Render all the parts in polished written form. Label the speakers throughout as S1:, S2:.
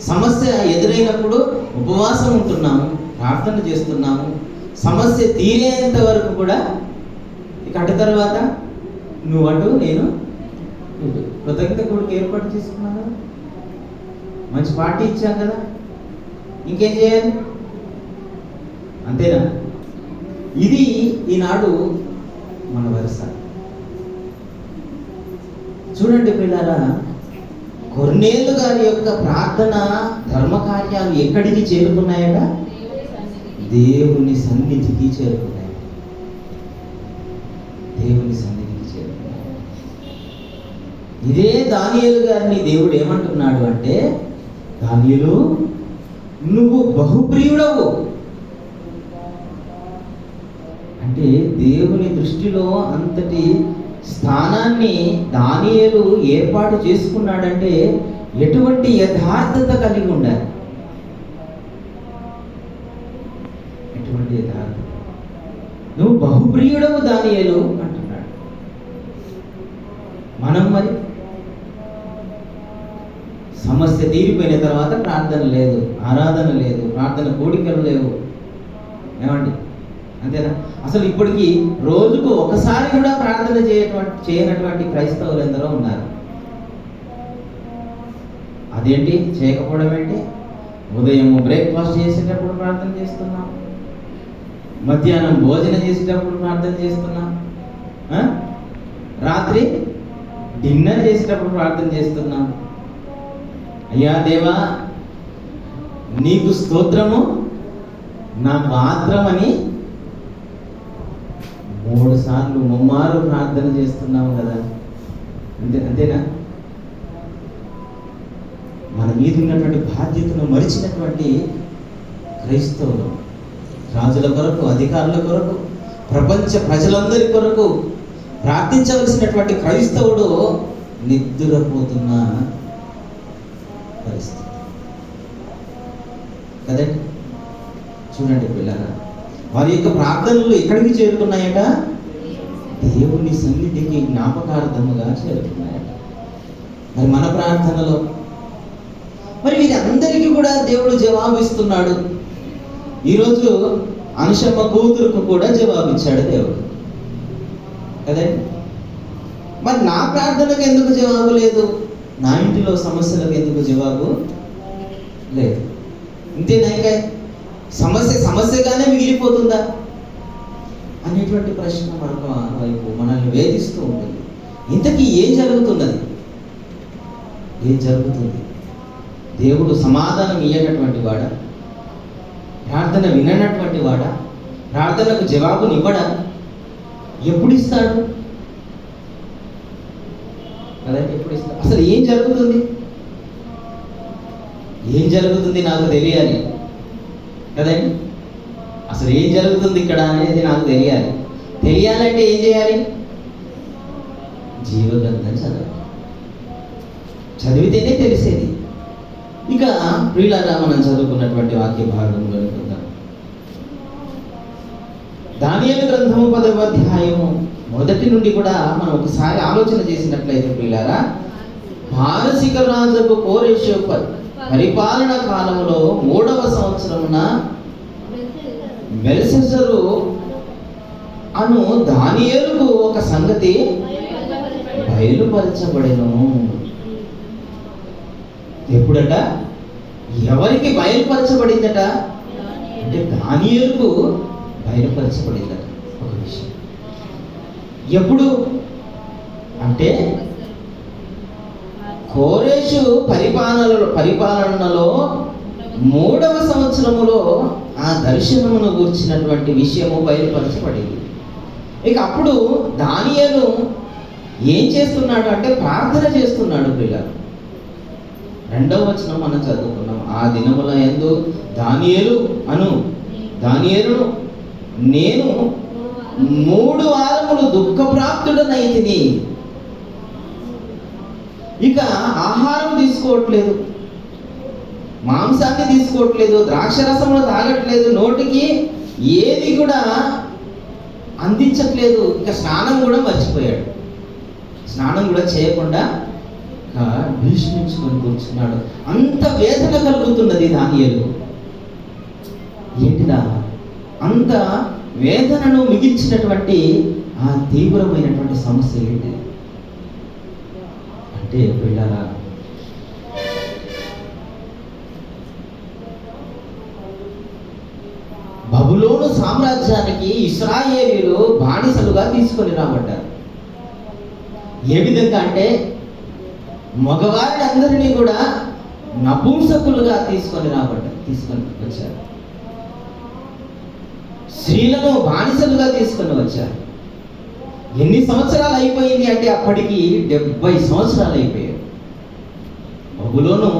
S1: సమస్య ఎదురైనప్పుడు ఉపవాసం ఉంటున్నాము, ప్రార్థన చేస్తున్నాము. సమస్య తీరేంత వరకు కూడా ఇక అటు తర్వాత నువ్వు అటు నేను ఇటు. కృతజ్ఞత కొడుకు ఏర్పాటు చేసుకున్నాం కదా, మంచి పార్టీ ఇచ్చాం కదా, ఇంకేం చేయాలి? అంతేనా? ఇది ఈనాడు మన వరుస. చూడండి పిల్లారా, కొర్నేలు గారి యొక్క ప్రార్థన ధర్మకార్యాలు ఎక్కడికి చేరుకున్నాయట? దేవుని సన్నిధికి చేరుకున్నాయి. దేవుని సన్నిధికి చేరుకున్నాయి. ఇదే దానియేలు గారిని దేవుడు ఏమంటున్నాడు అంటే, దానియేలు నువ్వు బహుప్రియుడవు. అంటే దేవుని దృష్టిలో అంతటి స్థానాన్ని దానియేలు ఏర్పాటు చేసుకున్నాడంటే ఎటువంటి యథార్థత కలిగి ఉండాలి. ఎటువంటి యథార్థత. నువ్వు బహుప్రియుడవు దానియేలు అంటున్నాడు. మనం మరి సమస్య తీరిపోయిన తర్వాత ప్రార్థన లేదు, ఆరాధన లేదు, ప్రార్థన కోడికలు లేవు. ఏమండి? అంతేనా? అసలు ఇప్పటికీ రోజుకు ఒకసారి కూడా ప్రార్థన చేయనటువంటి క్రైస్తవులు ఎందరో ఉన్నారు. అదేంటి చేయకపోవడం ఏంటి? ఉదయం బ్రేక్ఫాస్ట్ చేసేటప్పుడు ప్రార్థన చేస్తున్నాం, మధ్యాహ్నం భోజనం చేసేటప్పుడు ప్రార్థన చేస్తున్నాం, రాత్రి డిన్నర్ చేసేటప్పుడు ప్రార్థన చేస్తున్నాం. అయ్యా దేవా నీకు స్తోత్రము నా మాత్రమని 3 సార్లు ముమ్మారు ప్రార్థన చేస్తున్నాము కదా. అంతేనా? మన మీద ఉన్నటువంటి బాధ్యతను మరిచినటువంటి క్రైస్తవులు, రాజుల కొరకు, అధికారుల కొరకు, ప్రపంచ ప్రజలందరి కొరకు ప్రార్థించవలసినటువంటి క్రైస్తవుడు నిద్రపోతున్న పరిస్థితి కదండి. చూడండి పిల్లరా, వారి యొక్క ప్రార్థనలు ఎక్కడికి చేరుకున్నాయట? దేవుని సన్నిధికి జ్ఞాపకార్థముగా చేరుకున్నాయట. మరి మన ప్రార్థనలో మరి వీరందరికీ కూడా దేవుడు జవాబిస్తున్నాడు. ఈరోజు అనుషమ్మ కూతురుకు కూడా జవాబిచ్చాడు దేవుడు కదండి. మరి నా ప్రార్థనకు ఎందుకు జవాబు లేదు? నా ఇంటిలో సమస్యలకు ఎందుకు జవాబు లేదు? ఇంతేనా? ఇంకా సమస్యగానే మిగిలిపోతుందా అనేటువంటి ప్రశ్న మరొక వైపు మనల్ని వేధిస్తూ ఉంటుంది. ఇంతకీ ఏం జరుగుతున్నది? ఏం జరుగుతుంది? దేవుడు సమాధానం ఇయ్యనటువంటి వాడా? ప్రార్థన విననటువంటి వాడా? ప్రార్థనకు జవాబునివ్వడా? ఎప్పుడు ఇస్తాడు కదండి? ఎప్పుడు ఇస్తాడు? అసలు ఏం జరుగుతుంది? ఏం జరుగుతుంది నాకు తెలియాలి కదండి. అసలు ఏం జరుగుతుంది ఇక్కడ అనేది నాకు తెలియాలి. తెలియాలంటే ఏం చేయాలి? జీవగ్రంథం చదవాలి. చదివితేనే తెలిసేది. ఇక ప్రియులారా, మనం చదువుకున్నటువంటి వాక్య భాగంలో చూద్దాం. దానియేలు గ్రంథము 10వ అధ్యాయము మొదటి నుండి కూడా మనం ఒకసారి ఆలోచన చేసినట్లయితే ప్రియులారా, పారసీక రాజుకు కోరెషు పరిపాలన కాలంలో 3వ సంవత్సరమున బెల్షస్సరు అను దానియేలుకు ఒక సంగతి బయలుపరచబడెను. ఎప్పుడట? ఎవరికి బయలుపరచబడిందట అంటే దానియేలుకు బయలుపరచబడిందట ఒక విషయం. ఎప్పుడు అంటే కోరెషు పరిపాలనలో 3వ సంవత్సరములో ఆ దర్శనమును గూర్చినటువంటి విషయము బయలుపరచబడింది. ఇక అప్పుడు దానియేలు ఏం చేస్తున్నాడు అంటే ప్రార్థన చేస్తున్నాడు. పిల్లలు 2వ వచనం మనం చదువుకున్నాం. ఆ దినముల యందు దానియేలును నేను 3 వారములు దుఃఖప్రాప్తుడనైతిని. ఇక ఆహారం తీసుకోవట్లేదు, మాంసాన్ని తీసుకోవట్లేదు, ద్రాక్షరసములు తాగట్లేదు, నోటికి ఏది కూడా అందించట్లేదు. ఇక స్నానం కూడా మర్చిపోయాడు. స్నానం కూడా చేయకుండా ఇక భీష్మించుకొని కూర్చున్నాడు. అంత వేదన కలుగుతున్నది దానియేలు. ఏంటిదా అంత వేదనను మిగిల్చినటువంటి ఆ తీవ్రమైనటువంటి సమస్య ఏంటి అంటే, పిల్లరా, బబులోను సామ్రాజ్యానికి ఇశ్రాయేలీయులు బానిసలుగా తీసుకొని రాబడ్డారు. ఏ విధంగా అంటే, మగవారిని అందరినీ కూడా నపుంసకులుగా తీసుకొని వచ్చారు. స్త్రీలను బానిసలుగా తీసుకొని వచ్చారు. ఎన్ని సంవత్సరాలు అయిపోయింది అంటే, అప్పటికి 70 సంవత్సరాలు అయిపోయాయి. బబులోను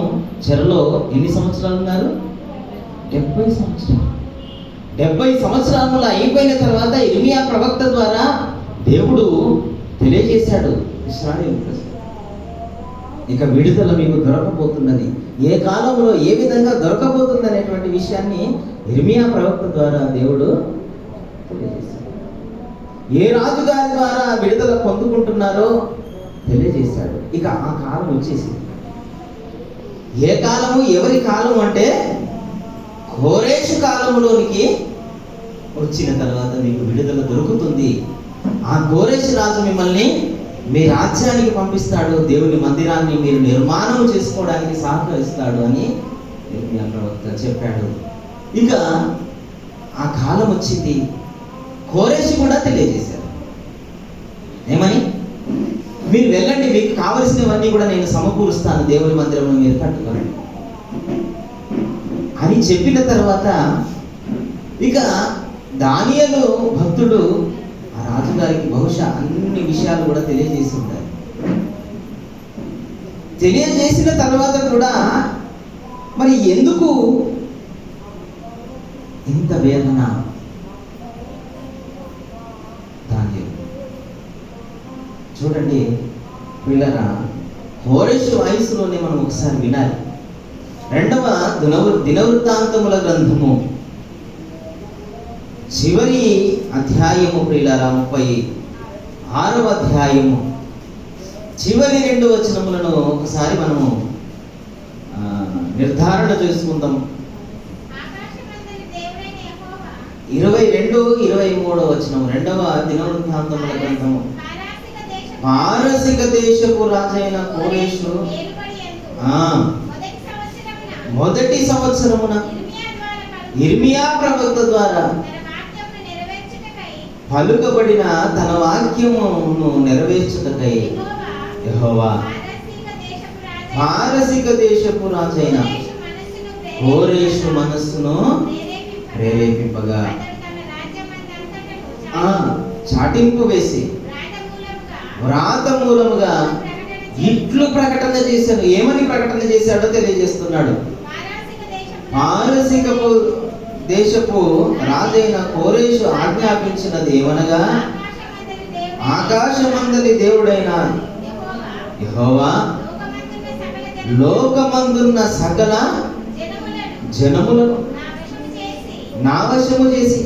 S1: చెరలో ఎన్ని సంవత్సరాలు ఉన్నారు? 70 సంవత్సరాలు. 70 సంవత్సరాలు అయిపోయిన తర్వాత ఇర్మియా ప్రవక్త ద్వారా దేవుడు తెలియజేశాడు, ఇశ్రాయేలు ప్రజలు ఇక విడుదల మీకు దొరకబోతున్నది. ఏ కాలంలో ఏ విధంగా దొరకబోతుంది అనేటువంటి విషయాన్ని ఇర్మియా ప్రవక్త ద్వారా దేవుడు తెలియజేశాడు. ఏ రాజుగారి ద్వారా విడుదల పొందుకుంటున్నారో తెలియజేశాడు. ఇక ఆ కాలం వచ్చేసింది. ఏ కాలము, ఎవరి కాలం అంటే, కోరేషు కాలంలోనికి వచ్చిన తర్వాత మీకు విడుదల దొరుకుతుంది. ఆ కోరేషు రాజు మిమ్మల్ని మీ రాజ్యానికి పంపిస్తాడు, దేవుని మందిరాన్ని మీరు నిర్మాణం చేసుకోవడానికి సహకరిస్తాడు అని ఇర్మియా ప్రవక్త చెప్పాడు. ఇక ఆ కాలం వచ్చింది. కోరేషు కూడా తెలియజేశారు. ఏమని? మీరు వెళ్ళండి, మీకు కావలసినవన్నీ కూడా నేను సమకూరుస్తాను, దేవుని మందిరంలో మీరు కట్టుకోండి అని చెప్పిన తర్వాత ఇక దానియేలు భక్తుడు ఆ రాజుగారికి బహుశా అన్ని విషయాలు కూడా తెలియజేసి ఉంటారు. తెలియజేసిన తర్వాత కూడా మరి ఎందుకు ఇంత వేదన? దానియేలు చూడండి పిల్లరా, కోరేషు వయసులోనే మనం ఒకసారి వినాలి. 2వ దినవృత్తాంతముల గ్రంథము చివరి అధ్యాయము ప్రియులారా, 36వ అధ్యాయము చివరి 2 వచనములను ఒకసారి మనము నిర్ధారణ చేసుకుందాం. 22, 23వ వచనము. 2వ దినవృత్తాంతముల గ్రంథము. పారసిక దేశపు రాజైన కోరేషు మొదటి సంవత్సరమున ఇర్మియా ప్రవక్త ద్వారా పలుకబడిన తన వాక్యమును నెరవేర్చుటకై యెహోవా పారసిక దేశపు రాజైన కోరేషు మనస్సును ప్రేరేపింపగా చాటింపు వేసి వ్రాత మూలముగా ఇట్లు ప్రకటన చేశాడు. ఏమని ప్రకటన చేశాడో తెలియజేస్తున్నాడు. పారసికపు దేశపు రాజైన కోరేషు ఆజ్ఞాపించినది ఏమనగా, ఆకాశమందలి దేవుడైన యెహోవా లోకమందున్న సకల జనములను నా వశము చేసి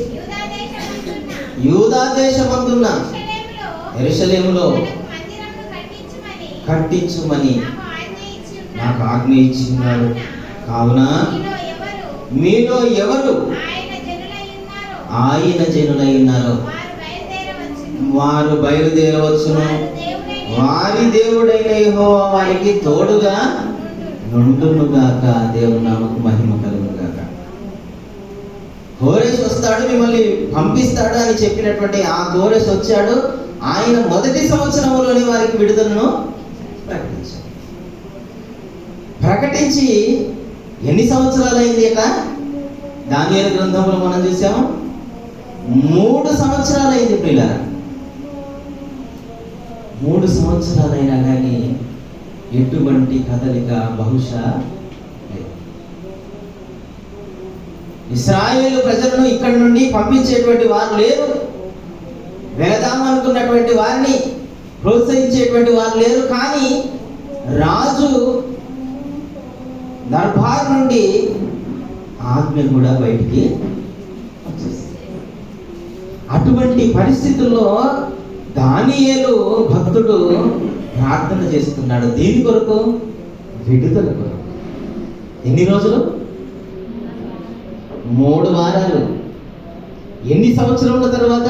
S1: యూదా దేశమందున్న యెరూషలేములో కట్టించుమని నాకు ఆజ్ఞ ఇచ్చినాడు. కావున మీలో ఎవరు ఆయన జనులై ఉన్నారో వారు బయలుదేరవచ్చును. వారి దేవుడైన యెహోవా వారికి తోడుగా నుండునుగాక. దేవుని నామకు మహిమ కలుగునుగాక. కోరేషు వస్తాడు, మిమ్మల్ని పంపిస్తాడు అని చెప్పినటువంటి ఆ కోరేషు వచ్చాడు. ఆయన మొదటి సంవత్సరంలోని వారికి విడుదలను ప్రకటించి ఎన్ని సంవత్సరాలు అయింది? అక్క దానియేలు గ్రంథంలో మనం చూసాము 3 సంవత్సరాలు అయింది పిల్లల. 3 సంవత్సరాలైనా కానీ ఎటువంటి కదలిక బహుశా లేదు. ఇశ్రాయేలు ప్రజలను ఇక్కడి నుండి పంపించేటువంటి వారు లేరు. వెళదామనుకున్నటువంటి వారిని ప్రోత్సహించేటువంటి వారు లేరు. కానీ రాజు దర్బార్ నుండి ఆజ్ఞ కూడా బయటికి వచ్చేసింది. అటువంటి పరిస్థితుల్లో దానియేలు భక్తుడు ప్రార్థన చేస్తున్నాడు. దీని కొరకు, విడుదల కొరకు. ఎన్ని రోజులు? 3 వారాలు. ఎన్ని సంవత్సరముల తర్వాత?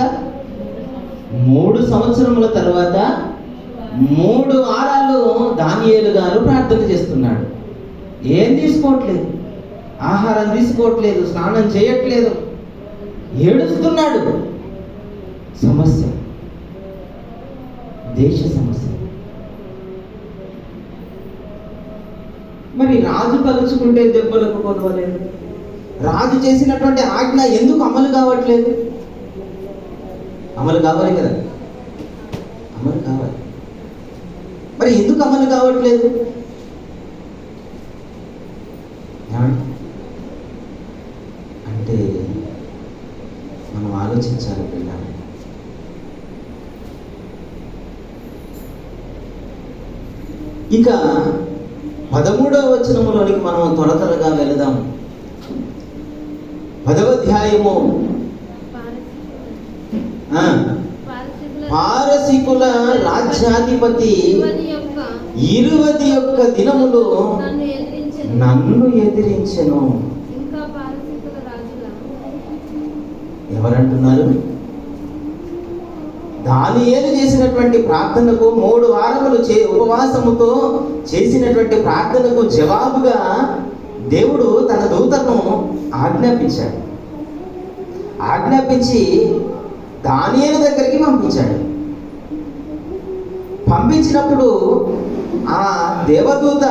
S1: 3 సంవత్సరముల తర్వాత 3 వారాలు దానియేలు గారు ప్రార్థన చేస్తున్నాడు. ఏం తీసుకోవట్లేదు, ఆహారం తీసుకోవట్లేదు, స్నానం చేయట్లేదు, ఏడుస్తున్నాడు. సమస్య, దేశ సమస్య. మరి రాజు తలుచుకుంటే దెబ్బలకు కొనవలేదు. రాజు చేసినటువంటి ఆజ్ఞ ఎందుకు అమలు కావట్లేదు? అమలు కావాలి కదా, అమలు కావాలి. మరి ఎందుకు అమలు కావట్లేదు? అంటే మనం ఆలోచించాలి పిల్లలు. ఇక 13వ వచనములోనికి మనం త్వరగా వెళదాం. 10వ అధ్యాయము. పారసీకుల రాజ్యాధిపతి 20 దినములు నన్ను ఎదిరించెను. ఎవరంటున్నారు? దానియేలు చేసినటువంటి ప్రార్థనకు 3 వారములు ఉపవాసముతో చేసినటువంటి ప్రార్థనకు జవాబుగా దేవుడు తన దూతను ఆజ్ఞాపించాడు. ఆజ్ఞాపించి దానియేలు దగ్గరికి పంపించాడు. పంపించినప్పుడు ఆ దేవదూత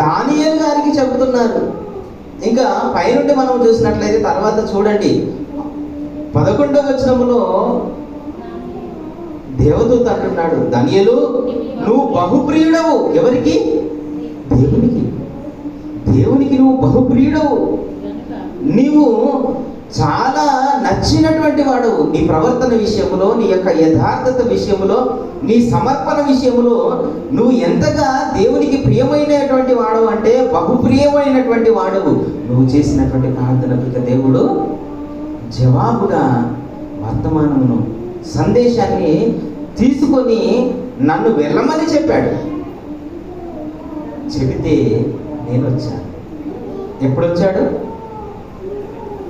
S1: దానియేలు గారికి చెబుతున్నారు. ఇంకా పైనుండి మనం చూసినట్లయితే తర్వాత చూడండి, 11వ వచనములో దేవదూత అంటున్నాడు, దానియేలు నువ్వు బహుప్రియుడవు. ఎవరికి? దేవునికి. దేవునికి నువ్వు బహుప్రియుడవు. నీవు చాలా నచ్చినటువంటి వాడు. నీ ప్రవర్తన విషయంలో, నీ యొక్క యథార్థత విషయంలో, నీ సమర్పణ విషయంలో నువ్వు ఎంతగా దేవునికి ప్రియమైనటువంటి వాడు అంటే బహుప్రియమైనటువంటి వాడవు. నువ్వు చేసినటువంటి ప్రార్థనకు దేవుడు జవాబుగా వర్తమానమును, సందేశాన్ని తీసుకొని నన్ను వెళ్ళమని చెప్పాడు. చెబితే నేను వచ్చాను. ఎప్పుడు వచ్చాడు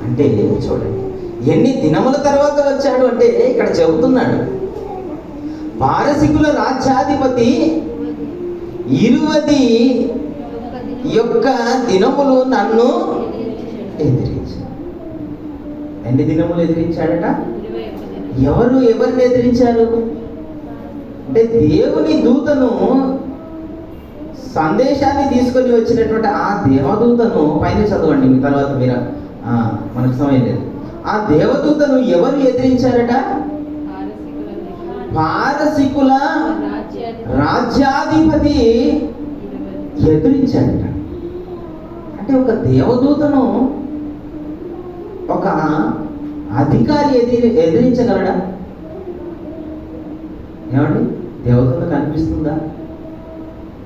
S1: అంటే చూడండి, ఎన్ని దినముల తర్వాత వచ్చాడు అంటే ఇక్కడ చెబుతున్నాడు. పారసీకుల రాజ్యాధిపతి 20 దినములు నన్ను ఎదిరించాడు. ఎన్ని దినములు ఎదిరించాడట? ఎవరిని ఎదిరించారు అంటే దేవుని దూతను, సందేశాన్ని తీసుకొని వచ్చినటువంటి ఆ దేవదూతను. పైన చదవండి, మీ తర్వాత మీరు, మనకు సమయం లేదు. ఆ దేవదూతను ఎవరు ఎదిరించారట? పారసీకుల రాజ్యాధిపతి ఎదిరించాడట. అంటే ఒక దేవదూతను ఒక అధికారి ఎదిరించగలడా? ఏమండి, దేవదూత కనిపిస్తుందా?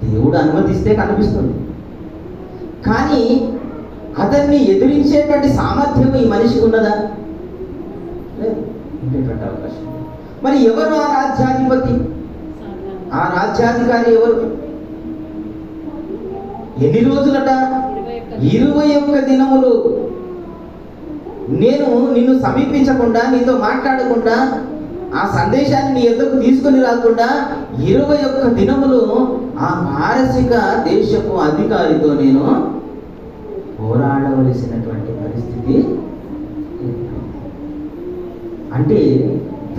S1: దేవుడు అనుమతిస్తే కనిపిస్తుంది. కానీ అతన్ని ఎదిరించేటువంటి సామర్థ్యం ఈ మనిషికి ఉన్నదా? లేదు. ఉండేటువంటి అవకాశం. మరి ఎవరు ఆ రాజ్యాధిపతి? ఆ రాజ్యాధికారి ఎవరు? ఎన్ని రోజులట? 21 దినములు. నేను నిన్ను సమీపించకుండా, నీతో మాట్లాడకుండా, ఆ సందేశాన్ని నీ ఎద్దకు తీసుకొని రాకుండా 21 దినములు ఆ పారసీక దేశపు అధికారితో నేను పోరాడవలసినటువంటి పరిస్థితి. అంటే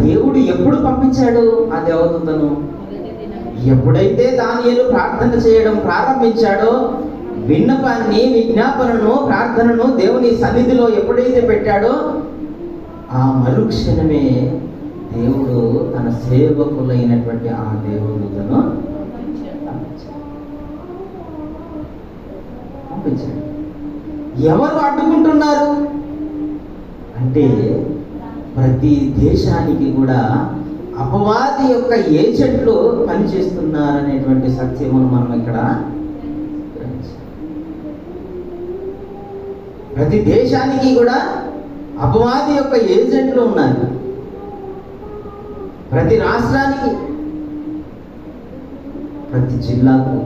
S1: దేవుడు ఎప్పుడు పంపించాడు ఆ దేవదూతను? ఎప్పుడైతే దానియేలు ప్రార్థన చేయడం ప్రారంభించాడో, విన్నపాన్ని, విజ్ఞాపనను, ప్రార్థనను దేవుని సన్నిధిలో ఎప్పుడైతే పెట్టాడో, ఆ మరుక్షణమే దేవుడు తన సేవకులైనటువంటి ఆ దేవదూతను పంపించాడు. ఎవరు అడ్డుకుంటున్నారు అంటే ప్రతి దేశానికి కూడా అపవాది యొక్క ఏజెంట్లు పనిచేస్తున్నారనేటువంటి సత్యమును మనం ఇక్కడ ప్రతి దేశానికి కూడా అపవాది యొక్క ఏజెంట్లు ఉన్నారు. ప్రతి రాష్ట్రానికి, ప్రతి జిల్లాకు,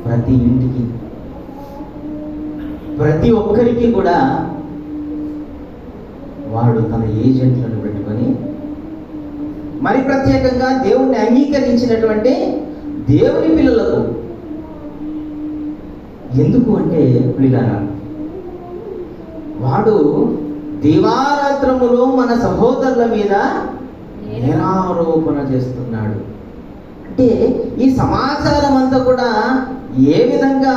S1: ప్రతి ఇంటికి, ప్రతి ఒక్కరికి కూడా వాడు తన ఏజెంట్లను పెట్టుకొని, మరి ప్రత్యేకంగా దేవుణ్ణి అంగీకరించినటువంటి దేవుని పిల్లలకు, ఎందుకు అంటే పిల్లరా, వాడు దివారాత్రములు మన సహోదరుల మీద నేరారోపణ చేస్తున్నాడు. అంటే ఈ సమాచారం అంతా కూడా ఏ విధంగా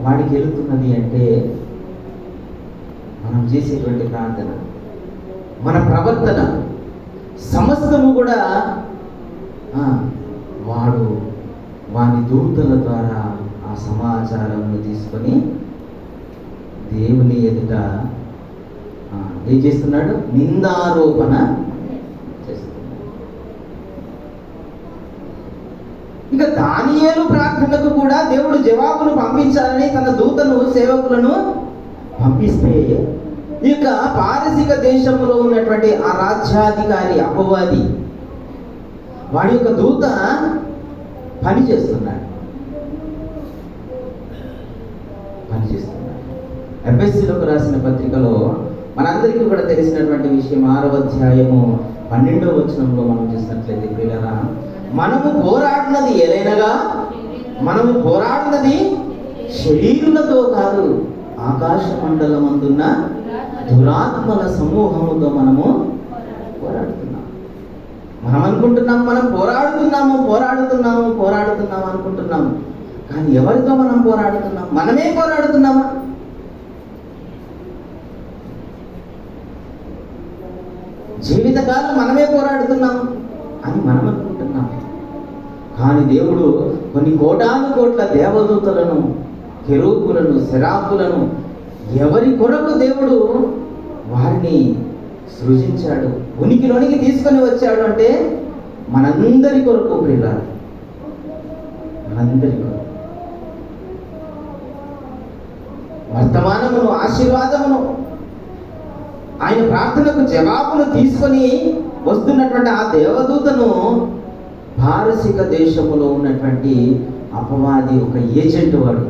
S1: వాడికి వెళుతున్నది అంటే, మనం చేసేటువంటి ప్రార్థన, మన ప్రవర్తన సమస్తము కూడా వాని దూతల ద్వారా ఆ సమాచారంను తీసుకొని దేవుని ఎదుట ఏం చేస్తున్నాడు? నిందారోపణ చేస్తున్నాడు. ఇక దానియేలు ప్రార్థనకు కూడా దేవుడు జవాబును పంపించాలని తన దూతను, సేవకులను పంపిస్తే, ఇక పారసీక దేశంలో ఉన్నటువంటి ఆ రాజ్యాధికారి అపవాది వాడి యొక్క దూత పనిచేస్తున్నాడు. ఎఫెసీయులకు రాసిన పత్రికలో మనందరికీ కూడా తెలిసినటువంటి విషయం 6వ అధ్యాయము 12వ వచనంలో మనం చూసినట్లయితే, ప్రియులారా, మనము పోరాడినది ఏలైనగా, మనము పోరాడినది శరీరులతో కాదు, ఆకాశ మండలమందున్న దురాత్మల సమూహముతో మనము పోరాడుతున్నాం. మనం అనుకుంటున్నాం మనం పోరాడుతున్నాము అనుకుంటున్నాము. కానీ ఎవరితో మనం పోరాడుతున్నాం? మనమే పోరాడుతున్నామా? జీవితకాలం మనమే పోరాడుతున్నాం అని మనం అనుకుంటున్నాం. కానీ దేవుడు కొన్ని కోటాను కోట్ల దేవదూతలను, కెరూబులను, సెరాఫులను ఎవరి కొరకు దేవుడు వారిని సృజించాడు, ఉనికిలోనికి తీసుకొని వచ్చాడు అంటే మనందరి కొరకు ప్రియులారా, మనందరి కొరకు. వర్తమానమును, ఆశీర్వాదమును, ఆయన ప్రార్థనకు జవాబును తీసుకొని వస్తున్నటువంటి ఆ దేవదూతను పారసీక దేశములో ఉన్నటువంటి అపవాది ఒక ఏజెంట్ వాడు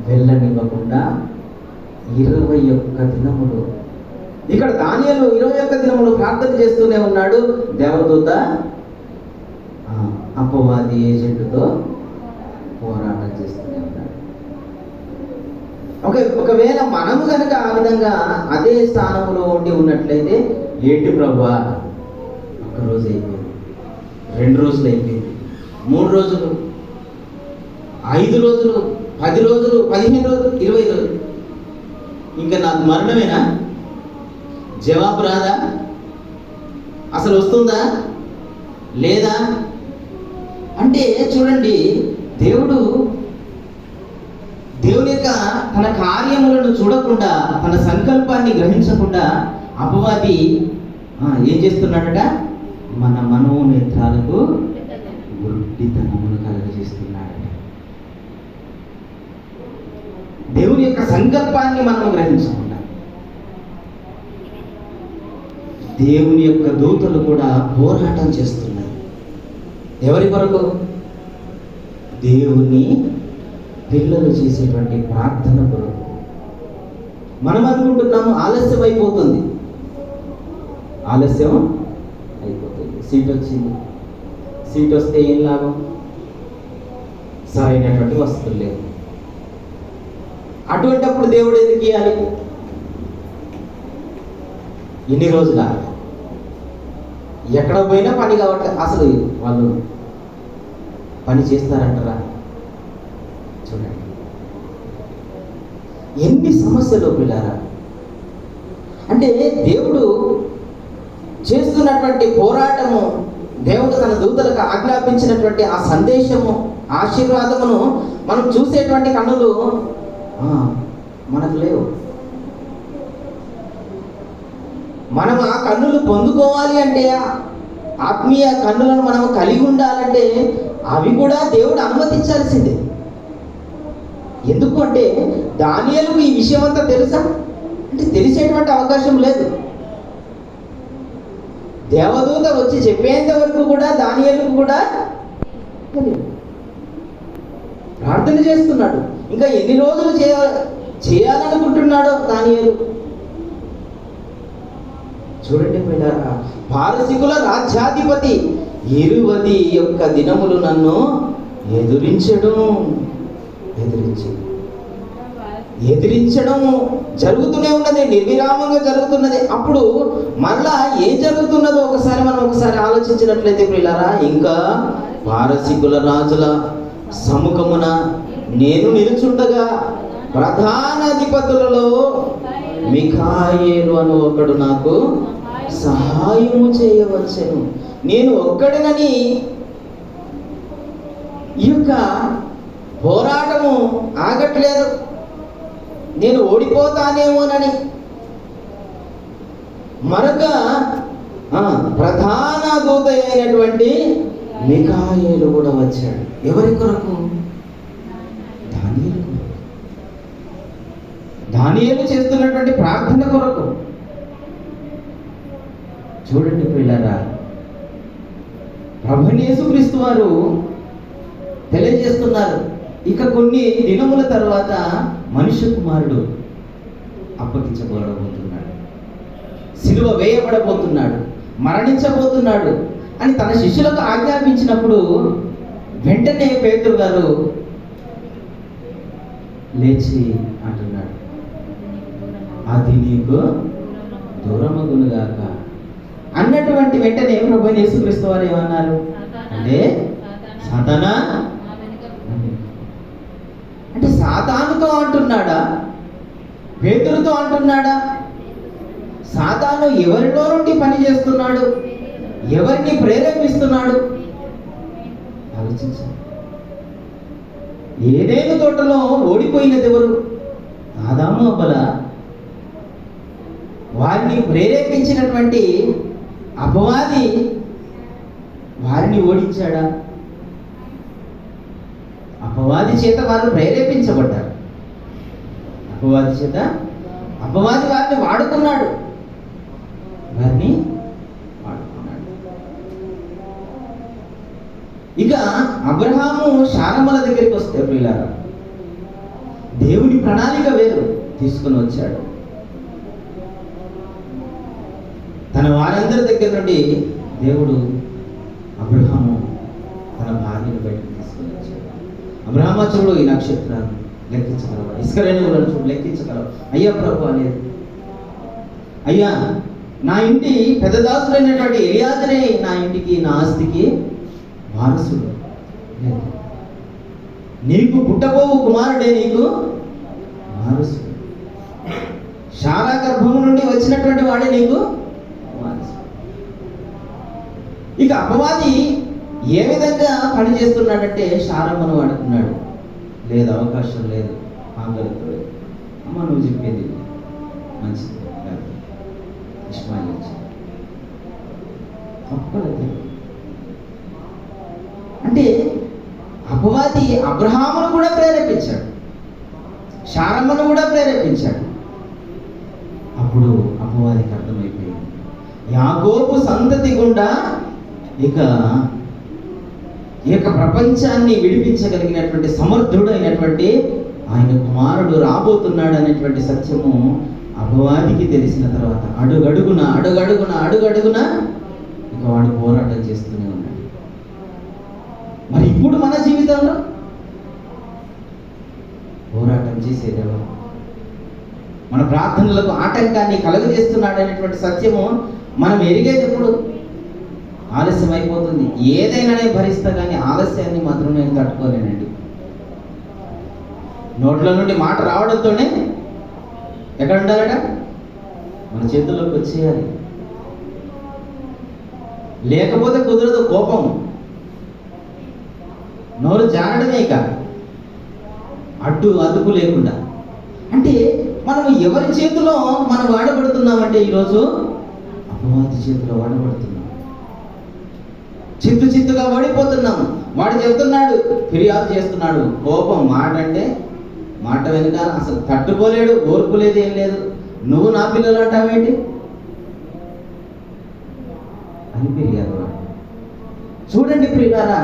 S1: వెళ్ళనివ్వకుండా 21 దినములు, ఇక్కడ దానియేలు 21 దినములు ప్రార్థన చేస్తూనే ఉన్నాడు. దేవదూత అపవాది ఏజెంట్తో పోరాటం చేస్తూనే ఉన్నాడు. ఒకవేళ మనము కనుక ఆ విధంగా అదే స్థానంలో ఉండి ఉన్నట్లయితే, ఏంటి ప్రభువా, 1 రోజు అయిపోయింది, 2 రోజులు అయిపోయింది, 3 రోజులు, 5 రోజులు, 10 రోజులు, 15 రోజులు, 20 రోజులు, ఇంకా నాకు మరణమేనా? జవాబు రాదా? అసలు వస్తుందా లేదా అంటే చూడండి, దేవుని యొక్క తన కార్యములను చూడకుండా, తన సంకల్పాన్ని గ్రహించకుండా అపవాది ఏం చేస్తున్నాడట? మన మనోనేత్రాలకు గుడ్డితనమును కలుగజేస్తున్నాడట. దేవుని యొక్క సంకల్పాన్ని మనం గ్రహించకుండా దేవుని యొక్క దూతలు కూడా పోరాటం చేస్తున్నారు. ఎవరి కొరకు? దేవుని పిల్లలు చేసేటువంటి ప్రార్థన కొరకు. మనం అనుకుంటున్నాము ఆలస్యం అయిపోతుంది. సీట్ వచ్చింది, సీట్ వస్తే ఏం లాభం? సరైనటువంటి వస్తువులు లేవు. అటువంటప్పుడు దేవుడు ఎందుకు ఇవ్వాలి? ఎన్ని రోజుల ఎక్కడ పోయినా పని కావట్లేదు. అసలు వాళ్ళు పని చేస్తారంటారా? చూడండి ఎన్ని సమస్యలు పిల్లారా. అంటే దేవుడు చేస్తున్నటువంటి పోరాటము, దేవుడు తన దూతలకు ఆజ్ఞాపించినటువంటి ఆ సందేశము, ఆశీర్వాదమును మనం చూసేటువంటి కన్నులు మనకు లేవు. మనం ఆ కన్నులు పొందుకోవాలి అంటే, ఆత్మీయ కన్నులను మనం కలిగి ఉండాలంటే అవి కూడా దేవుడు అనుమతించాల్సిందే. ఎందుకు అంటే దానియేలుకు ఈ విషయం అంతా తెలుసా అంటే తెలిసేటువంటి అవకాశం లేదు. దేవదూత వచ్చి చెప్పేంత వరకు కూడా దానియేలుకు కూడా తెలియదు. ప్రార్థన చేస్తున్నాడు. ఇంకా ఎన్ని రోజులు చేయాలనుకుంటున్నాడో దానియేలు. చూడండి పిల్లరా, పారసీకుల రాజ్యాధిపతి 21 దినములు నన్ను ఎదిరించడం జరుగుతూనే ఉన్నది, నిర్విరామంగా జరుగుతున్నది. అప్పుడు మరలా ఏం జరుగుతున్నదో ఒకసారి ఆలోచించినట్లయితే పిల్లరా, ఇంకా పారసీకుల రాజుల సముఖమున నేను నిలుచుండగా ప్రధాన అధిపతులలో మిఖాయేలు అను ఒకడు నాకు సహాయము చేయవచ్చును. నేను ఒక్కడినని ఈ యొక్క పోరాటము ఆగట్లేదు, నేను ఓడిపోతానేమోనని మరొక ప్రధాన దూత అయినటువంటి మిఖాయేలు కూడా వచ్చాడు. ఎవరి కొరకు? దానియేలు చేస్తున్నటువంటి ప్రార్థన కొరకు. చూడండి పిల్లరా, ప్రభువైన యేసుక్రీస్తు వారు తెలియజేస్తున్నారు, ఇక కొన్ని దినముల తర్వాత మనుష్య కుమారుడు అప్పగించబడబోతున్నాడు, సిలువ వేయబడబోతున్నాడు, మరణించబోతున్నాడు అని తన శిష్యులకు ఆజ్ఞాపించినప్పుడు వెంటనే పేతురు గారు లేచి అంటున్నాడు, అది నీకు దూరమగునుగాక అన్నటువంటి వెంటనే ప్రభువైన యేసుక్రీస్తు వారు ఏమన్నారు అంటే, సాతానా అంటే సాతానుతో అంటున్నాడా, పేతురుతో అంటున్నాడా? సాతాను ఎవరిలో నుండి పని చేస్తున్నాడు, ఎవరిని ప్రేరేపిస్తున్నాడు? ఆలోచించాలి. ఏదైనా తోటలో ఓడిపోయినది ఎవరు? ఆదాము అవ్వల. వారిని ప్రేరేపించినటువంటి అపవాది వారిని ఓడించాడా? అపవాది చేత వారు ప్రేరేపించబడ్డారు. అపవాది వారిని వాడుకున్నాడు. ఇక అబ్రహాము శారమ్మల దగ్గరికి వస్తే ప్రియులారా, దేవుని ప్రణాళిక వేరు తీసుకుని వచ్చాడు. తన వారందరి దగ్గర నుండి దేవుడు అబ్రహాము తన భార్యను బయటకు తీసుకుని వచ్చాడు. అబ్రహామా చూడు, ఈ నక్షత్రాన్ని లెక్కించగలవా, ఇసుక రేణువులను చూడు లెక్కించగలవా? అయ్యా ప్రభు అనేది, అయ్యా నా ఇంటి పెద్దదాసుడైనటువంటి ఎలియాజరే నా ఇంటికి నా ఆస్తికి వారసుడు, నీకు పుట్టబోవు కుమారుడే నీకు వారసుడు, శారా గర్భము నుండి వచ్చినటువంటి వాడే నీకు వారసుడు. ఇక అపవాది ఏ విధంగా పని చేస్తున్నాడంటే, శారమ్మను వాడుకున్నాడు. లేదు, అవకాశం లేదు, ఆంగలితో అమ్మ నువ్వు చెప్పేది మంచిది ఇష్మాయిల్ అంటే అపవాది అబ్రహామును కూడా ప్రేరేపించాడు, శారమ్మను కూడా ప్రేరేపించాడు. అప్పుడు అపవాదికి అర్థమైపోయింది, యాకోబు సంతతి గుండా ఇక ప్రపంచాన్ని విడిపించగలిగినటువంటి సమర్థుడైనటువంటి ఆయన కుమారుడు రాబోతున్నాడు అనేటువంటి సత్యము అపవాదికి తెలిసిన తర్వాత అడుగడుగున ఇక వాడు పోరాటం చేస్తూనే ఉన్నాడు. మరి ఇప్పుడు మన జీవితంలో పోరాటం చేసేదేమో, మన ప్రార్థనలకు ఆటంకాన్ని కలుగజేస్తున్నాడు అనేటువంటి సత్యము మనం ఎరిగేటప్పుడు ఆలస్యం అయిపోతుంది. ఏదైనా భరిస్తా కానీ ఆలస్యాన్ని మాత్రం నేను తట్టుకోలేనండి. నోట్ల నుండి మాట రావడంతోనే ఎక్కడ ఉండాలట, మన చేతుల్లోకి వచ్చేయాలి. లేకపోతే కుదరదు. కోపం నోరు జారడమే, ఇక అదుపు లేకుండా. అంటే మనం ఎవరి చేతిలో మనం వాడబడుతున్నామంటే ఈరోజు అపవాది చేతిలో వాడబడుతున్నాం, చిత్తుగా ఓడిపోతున్నాము. వాడు చెబుతున్నాడు, ఫిర్యాదు చేస్తున్నాడు. కోపం మాట అంటే మాట వెనుక అసలు తట్టుకోలేడు, ఓర్పు లేదు, ఏం లేదు. నువ్వు నా పిల్లలు అంటావేంటి? అని ఫిర్యాదు. చూడండి ప్రియులారా,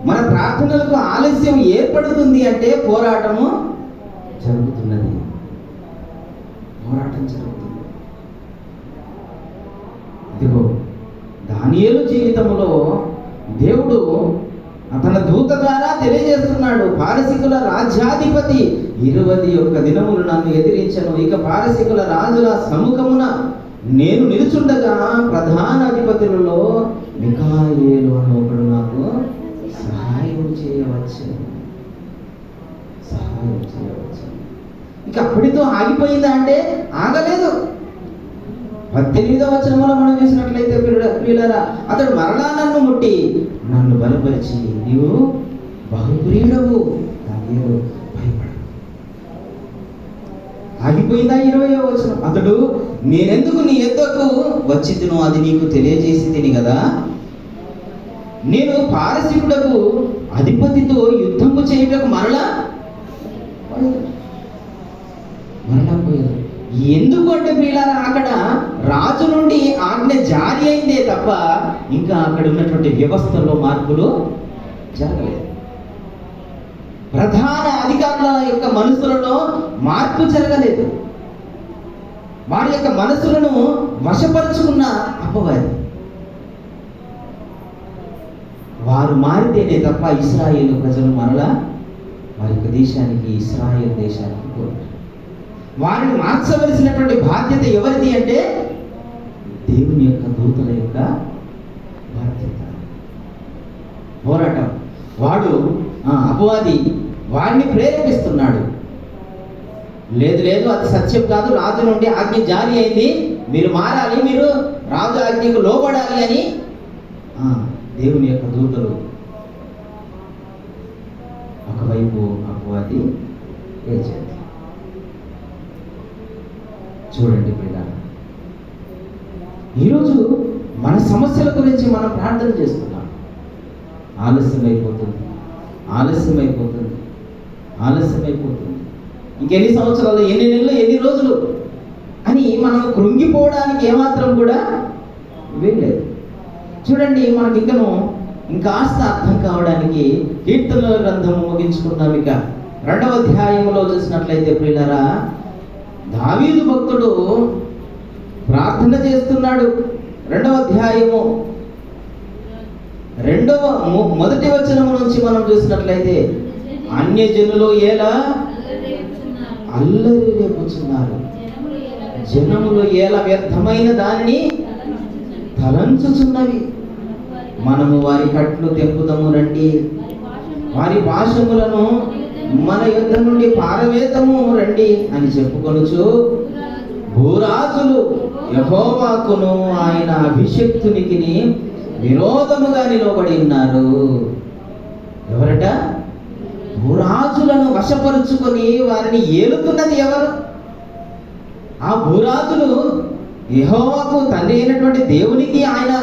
S1: మన ప్రార్థనలకు ఆలస్యం ఏర్పడుతుంది అంటే పోరాటము జరుగుతున్నది. పోరాటం జరుగుతుంది. ఇదిగో దానియేలు జీవితంలో దేవుడు తన దూత ద్వారా తెలియజేస్తున్నాడు, పారసీకుల రాజ్యాధిపతి 21 దినములు నన్ను ఎదిరించను, ఇక పారసీకుల రాజుల సముఖమున నేను నిలుచుండగా ప్రధాన అధిపతులలో మిఖాయేలు అని ఒకడు నాకు సహాయం చేయవచ్చు. ఇక అప్పటితో ఆగిపోయిందా అంటే ఆగలేదు. 18వ వచనంలో మనం చూసినట్లయితే ప్రియులారా, అతడు మరలా నన్ను ముట్టి నన్ను బలపరిచి నీవు బహుప్రియుడవు, దానియేలు భయపడు. ఆగిపోయిందా 20వ వచనం. అతడు నేనెందుకు నీ యొద్దకు వచ్చితినో అది నీకు తెలియజేసి తిని కదా, నేను పారసీకుడకు అధిపతితో యుద్ధము చేయుటకు మరలా పోయాను. ఎందుకు అంటే ప్రియులారా, అక్కడ రాజు నుండి ఆజ్ఞ జారీ అయిందే తప్ప ఇంకా అక్కడ ఉన్నటువంటి వ్యవస్థలో మార్పులు జరగలేదు. ప్రధాన అధికారుల యొక్క మనసులలో మార్పు జరగలేదు. వారి యొక్క మనసులను వశపరుచుకున్న అపవాది. వారు మారితేనే తప్ప ఇశ్రాయేలు ప్రజలు మరలా వారి యొక్క దేశానికి, ఇశ్రాయేలు దేశానికి పోయారు. వారిని మార్చవలసినటువంటి బాధ్యత ఎవరిది అంటే దేవుని యొక్క దూతల యొక్క బాధ్యత. పోరాటం. వాడు అపవాది వారిని ప్రేరేపిస్తున్నాడు. లేదు లేదు, అది సత్యం కాదు, రాజు నుండి ఆజ్ఞ జారీ అయింది, మీరు మారాలి, మీరు రాజు ఆజ్ఞకు లోబడాలి అని దేవుని యొక్క దూతలు ఒకవైపు, అపవాది ఏజెంట్. చూడండి పిల్లలు, ఈరోజు మన సమస్యల గురించి మనం ప్రార్థన చేస్తున్నాం. ఆలస్యం అయిపోతుంది, ఆలస్యం అయిపోతుంది, ఆలస్యం అయిపోతుంది, ఇంకెన్ని సంవత్సరాలు, ఎన్ని నెలలు, ఎన్ని రోజులు అని మనం కృంగిపోవడానికి ఏమాత్రం కూడా వీల్లేదు. చూడండి, మనకి ఇంకాస్త అర్థం కావడానికి కీర్తనల గ్రంథము ముగించుకున్నాం. ఇక 2వ అధ్యాయంలో చూసినట్లయితే ప్రియులారా, దావీదు భక్తుడు ప్రార్థన చేస్తున్నాడు. 2వ అధ్యాయము మొదటి వచనము నుంచి మనం చూసినట్లయితే, అన్యజనులు ఎలా అల్లరి రేపుచున్నారు, జనములు ఎలా వ్యర్థమైన దానిని తలంచుచున్నవి, మనము వారి కట్లు తెంపుదము రండి, వారి పాశములను మన యుద్ధ నుండి పారవేతము రండి అని చెప్పుకొనుచు భూరాజులు యెహోవాకును ఆయన అభిషిక్తునికి విరోధముగా నిలబడి ఉన్నారు. ఎవరట? భూరాజులను వశపరుచుకొని వారిని ఏలుతున్నది ఎవరు? ఆ భూరాజులు యెహోవాకు తండ్రి అయినటువంటి దేవునికి, ఆయన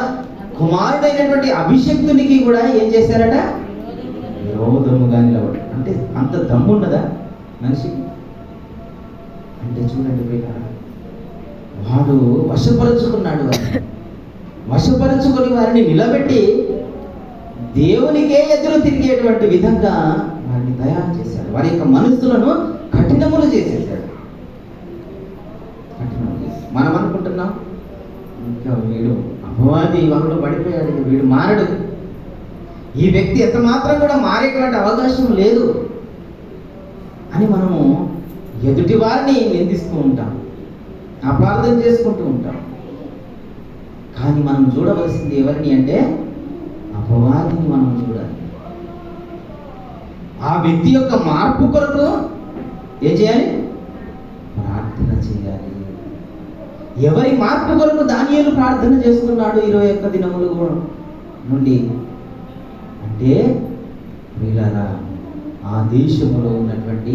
S1: కుమారుడైనటువంటి అభిషిక్తునికి కూడా ఏం చేశారట? విరోధముగా నిలబడి. అంటే అంత దమ్మున్నదా మనిషికి? అంటే చూడండి, వాడు వశపరుచుకున్నాడు. వారిని వశపరుచుకొని వారిని నిలబెట్టి దేవునికే ఎదురు తిరిగేటువంటి విధంగా వారిని తయారు చేశాడు. వారి యొక్క మనస్సులను కఠినములు చేసేసాడు. మనం అనుకుంటున్నాం ఇంకా వీడు అపవాది వాడు పడిపోయాడు, వీడు మారడు, ఈ వ్యక్తి ఎంత మాత్రం కూడా మారేటువంటి అవకాశం లేదు అని మనము ఎదుటి వారిని నిందిస్తూ ఉంటాం, అపార్థం చేసుకుంటూ ఉంటాం. కానీ మనం చూడవలసింది ఎవరిని అంటే అపవాదిని మనం చూడాలి. ఆ వ్యక్తి యొక్క మార్పు కొరకు ఏం చేయాలి? ప్రార్థన చేయాలి. ఎవరి మార్పు కొరకు దానియేలు ప్రార్థన చేస్తున్నాడు 21 దినములు నుండి అంటే వీళ్ళరా ఆ దేశంలో ఉన్నటువంటి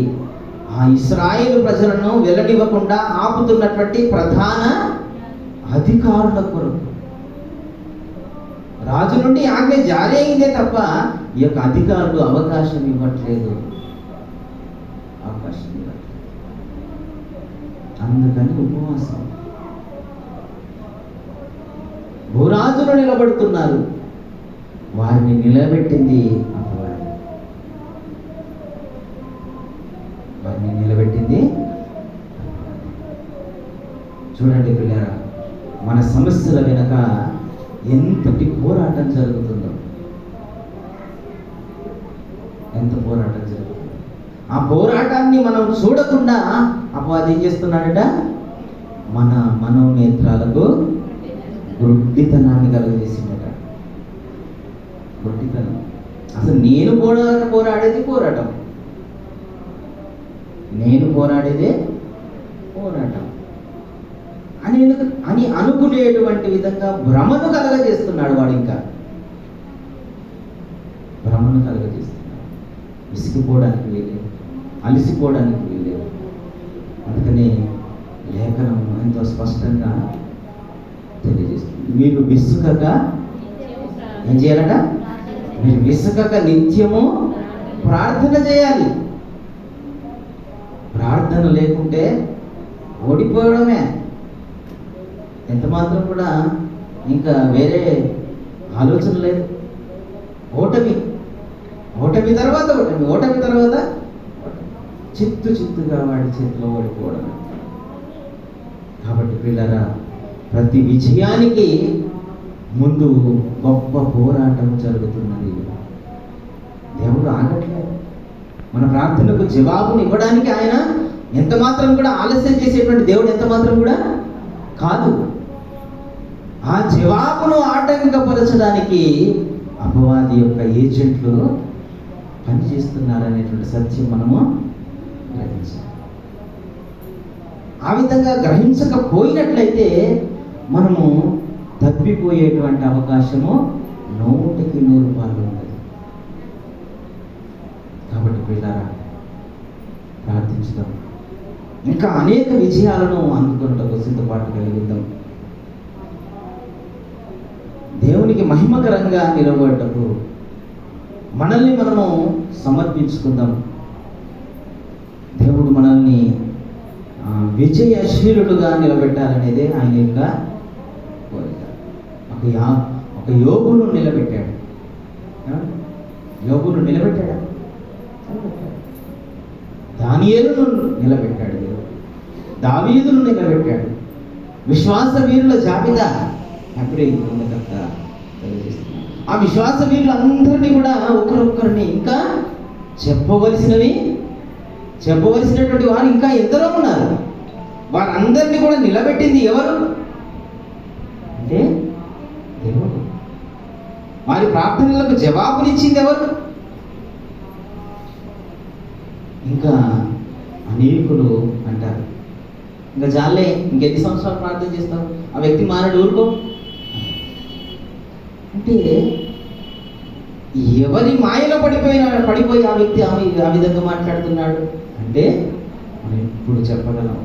S1: ఆ ఇశ్రాయేలు ప్రజలను వెల్లడివ్వకుండా ఆపుతున్నటువంటి ప్రధాన అధికారుల కొరకు. రాజు నుండి ఆజ్ఞ జారీ అయిందే తప్ప ఈ యొక్క అధికారులు అవకాశం ఇవ్వట్లేదు. అందుకని ఉపవాసం. భూరాజులు నిలబడుతున్నారు. వారిని నిలబెట్టింది అపవాది. వారిని నిలబెట్టింది. చూడండి పిల్లరా, మన సమస్యల వెనక ఎంతటి పోరాటం జరుగుతుందో, ఎంత పోరాటం జరుగుతుందో. ఆ పోరాటాన్ని మనం చూడకుండా అపవాది ఏం చేస్తున్నాడట? మన మనోనేత్రాలకు గుడ్డితనాన్ని కలుగజేసిందట. గుడ్డితనం. అసలు నేను పోరాడేది పోరాటం, నేను పోరాడేదే పోరాటం అని అనుకునేటువంటి విధంగా భ్రమను కలగజేస్తున్నాడు వాడు. ఇంకా భ్రమను కలగజేస్తున్నాడు. విసిగిపోవడానికి వీలేదు, అలసిపోవడానికి వీలేదు. అందుకనే లేఖనం ఎంతో స్పష్టంగా తెలియజేస్తుంది. మీరు విసుకక ఏం చేయాలట? మీరు విసుకక నిత్యము ప్రార్థన చేయాలి. ప్రార్థన లేకుంటే ఓడిపోవడమే. ఎంత మాత్రం కూడా ఇంకా వేరే ఆలోచన లేదు. ఓటమి, ఓటమి తర్వాత ఓటమి, ఓటమి తర్వాత చిత్తుగా వాడి చేతిలో ఓడిపోవడం. కాబట్టి పిల్లరా, ప్రతి విజయానికి ముందు గొప్ప పోరాటం జరుగుతున్నది. దేవుడు ఆగట్లేదు. మన ప్రార్థనకు జవాబుని ఇవ్వడానికి ఆయన ఎంత మాత్రం కూడా ఆలస్యం చేసేటువంటి దేవుడు ఎంత మాత్రం కూడా కాదు. ఆ జవాబును ఆటంకపరచడానికి అపవాది యొక్క ఏజెంట్లు పనిచేస్తున్నారనేటువంటి సత్యం మనము గ్రహించాలి. ఆ విధంగా గ్రహించకపోయినట్లయితే మనము తప్పిపోయేటువంటి అవకాశము 100% ఉన్నది. కాబట్టి పిల్లారా, ప్రార్థించుదాం. ఇంకా అనేక విజయాలను అందుకున్నటకు సిద్ధపాటు కలిగిద్దాం. దేవునికి మహిమకరంగా నిలబడటకు మనల్ని మనము సమర్పించుకుందాం. దేవుడు మనల్ని విజయశీలుడుగా నిలబెట్టాలనేదే ఆయన యొక్క కోరిక. ఒక యోగును నిలబెట్టాడు. యోగును నిలబెట్టాడా? దానియేలును నిలబెట్టాడు దేవుడు. దావీదును నిలబెట్టాడు. విశ్వాస వీరుల జాబితా అప్పుడే గ్రంథకర్త తెలియజేస్తున్నాడు. ఆ విశ్వాస వీరులందరినీ కూడా ఒకరొకరిని ఇంకా చెప్పవలసినటువంటి వారు ఇంకా ఎందరో ఉన్నారు. వారందరినీ కూడా నిలబెట్టింది ఎవరు అంటే దేవుడు. వారి ప్రార్థనలకు జవాబునిచ్చింది ఎవరు? ఇంకా అనేకులు అంటారు, ఇంకా జాలే, ఇంకెన్ని సంవత్సరాలు ప్రార్థన చేస్తావు, ఆ వ్యక్తి మారడు, ఊరుకో అంటే ఎవరి మాయలో పడిపోయి ఆ వ్యక్తి ఆ విధంగా మాట్లాడుతున్నాడు అంటే మనం ఇప్పుడు చెప్పగలం.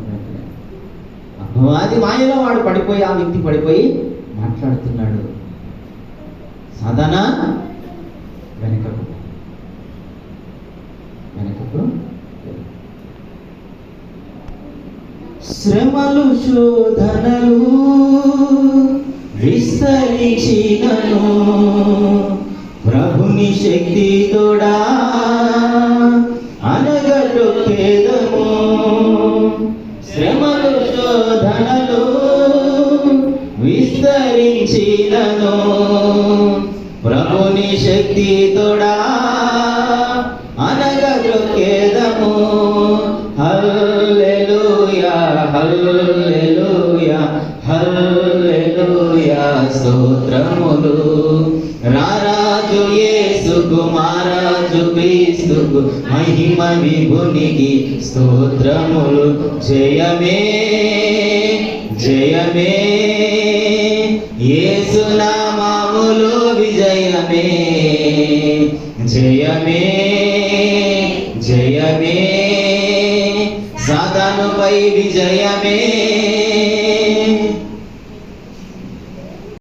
S1: అపవాది మాయలో వాడు పడిపోయి, ఆ వ్యక్తి పడిపోయి మాట్లాడుతున్నాడు. సాధన వెనుకకు శ్రమలు శోధనలు విస్తరించినను ప్రభుని శక్తి తోడా అనగటొక్కేదము. శ్రమలు శోధనలు విస్తరించినను ప్రభుని శక్తి తోడా అనగటొక్కేదము. హల్లెలూయా హల్లెలూయా హల్లెలూయా స్తోత్రములు. రారాజు యేసుకు మహారాజు క్రీస్తుకు మహిమ విభునికి స్తోత్రములు. జయమే జయమే యేసు నామములో విజయమే. జయమే జయమే సాతానుపై విజయమే.